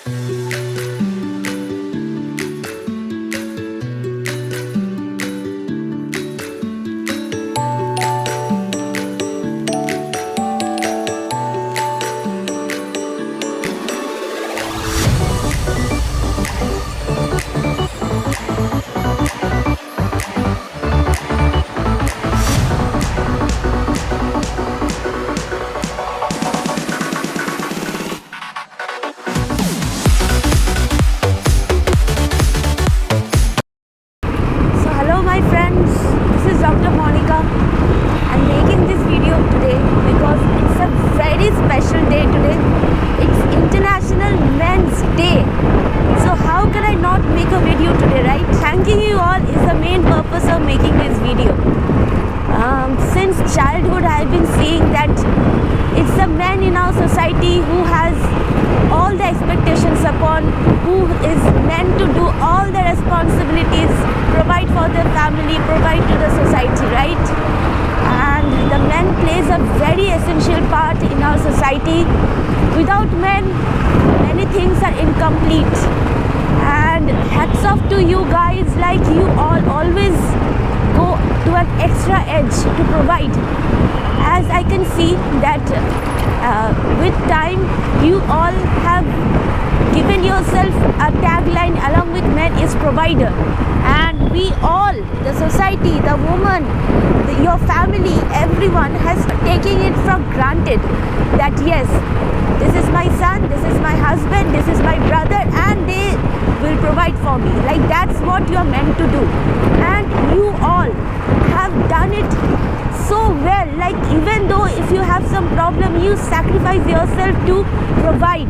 So hello my friends, this is Dr. Monica. I'm making this video today because it's a very special day today. It's International Men's Day. So how can I not make a video today, right? Thanking you all is the main purpose of making this video. Since childhood I've been seeing that it's the men in our society who has all the expectations upon, who is meant to do all the responsibilities, provide for their family, provide to the society, right? And the men plays a very essential part in our society. Without men, many things are incomplete. And hats off to you guys, like you all always go to an extra edge to provide. As I can see that with time you all have given yourself a tagline along with men is provider, and we all, the society, the woman, your family, everyone has taken it for granted that yes, this is my son, this is my husband, this is my brother, and they will provide for me. Like that's what you are meant to do, and you all have done it so well. Like even though if you have some problem, you sacrifice yourself to provide,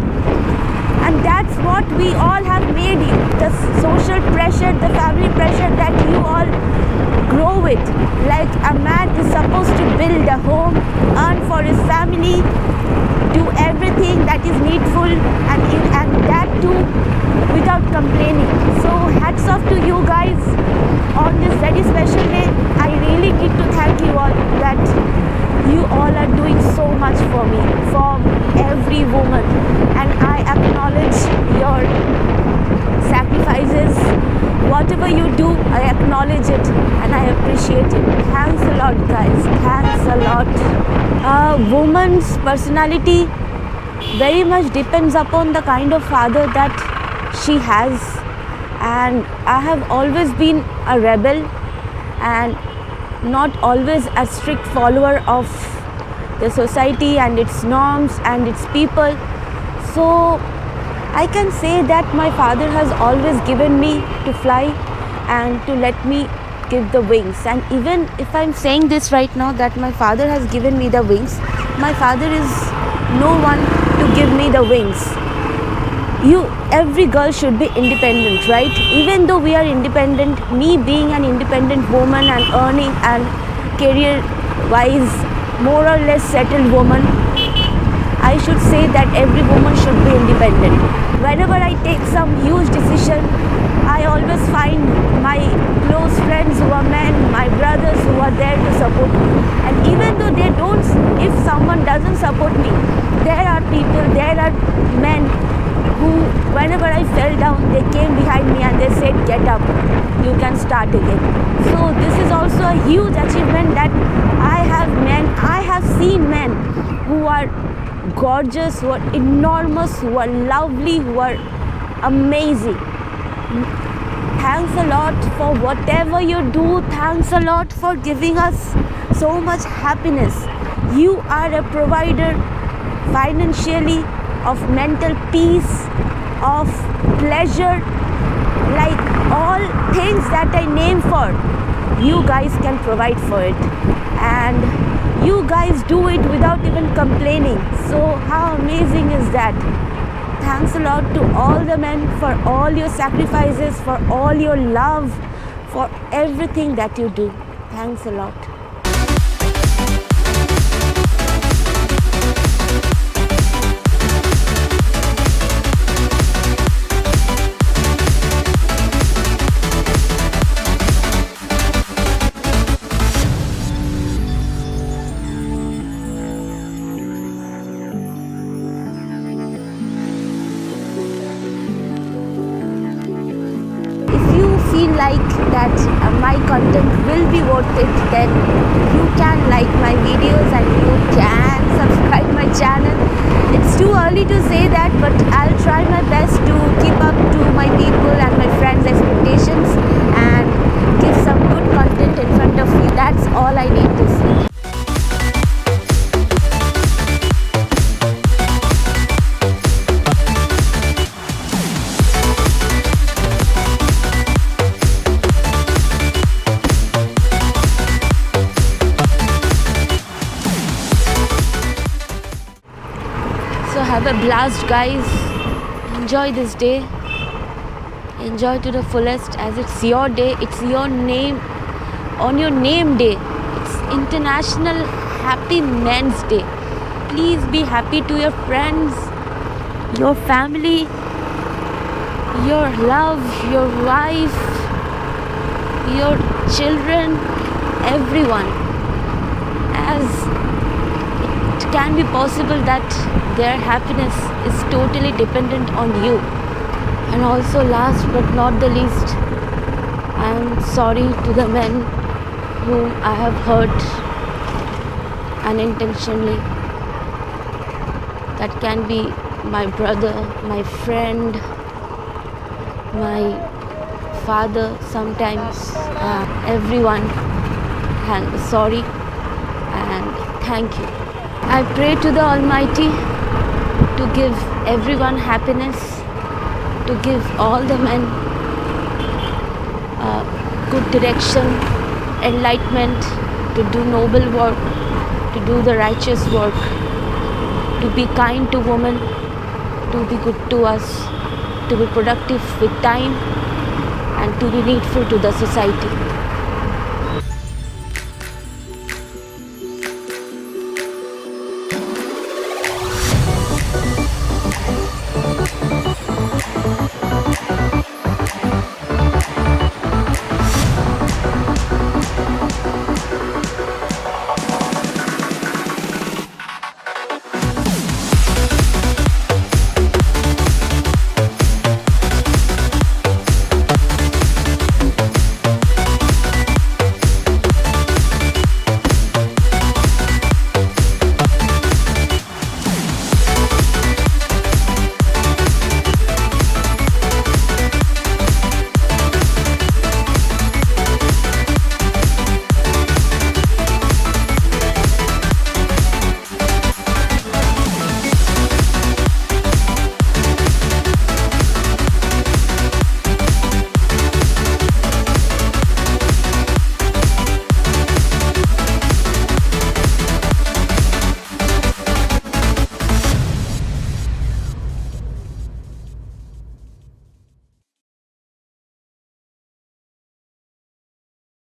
and that's what we all have made you. The social pressure, the family pressure that you all grow with. Like a man is supposed to build a home, earn for his family, do everything that is needful, and that too without complaining. So hats off to you guys on this very special day. I really need to thank you all that you all are doing so much for me, for every woman, and I acknowledge your sacrifices. Whatever you do, I acknowledge it and I appreciate it. Thanks a lot guys, thanks a lot. A woman's personality very much depends upon the kind of father that she has, and I have always been a rebel and not always a strict follower of the society and its norms and its people. So I can say that my father has always given me to fly and to let me give the wings. And even if I'm saying this right now that my father has given me the wings, my father is no one to give me the wings. Every girl should be independent, right? Even though we are independent, me being an independent woman and earning and career wise more or less settled woman, I should say that every woman should be independent. Whenever I take some huge decision, I always find my close friends who are men, my brothers who are there to support me. And even though they don't, if someone doesn't support me, there are people, there are men who, whenever I fell down, they came behind me and they said, get up, you can start again. So this is also a huge achievement that I have seen men who are gorgeous, who are enormous, who are lovely, who are amazing. Thanks a lot for whatever you do. Thanks a lot for giving us so much happiness. You are a provider financially, of mental peace, of pleasure, like all things that I name for, you guys can provide for it. And you guys do it without even complaining. So how amazing is that? Thanks a lot to all the men for all your sacrifices, for all your love, for everything that you do. Thanks a lot. like that my content will be worth it, then you can like my videos and you can subscribe my channel. It's too early to say that, but I'll try my best to keep up to my people and my friends' expectations and give some good content in front of you. That's all I need to say. So have a blast, guys. Enjoy this day. Enjoy to the fullest, as it's your day. It's your name, on your name day. It's International Happy Men's Day. Please be happy to your friends, your family, your love, your wife, your children, everyone, as it can be possible that their happiness is totally dependent on you. And also, last but not the least, I am sorry to the men whom I have hurt unintentionally. That can be my brother, my friend, my father sometimes. Everyone, and sorry and thank you. I pray to the Almighty to give everyone happiness, to give all the men good direction, enlightenment, to do noble work, to do the righteous work, to be kind to women, to be good to us, to be productive with time, and to be needful to the society.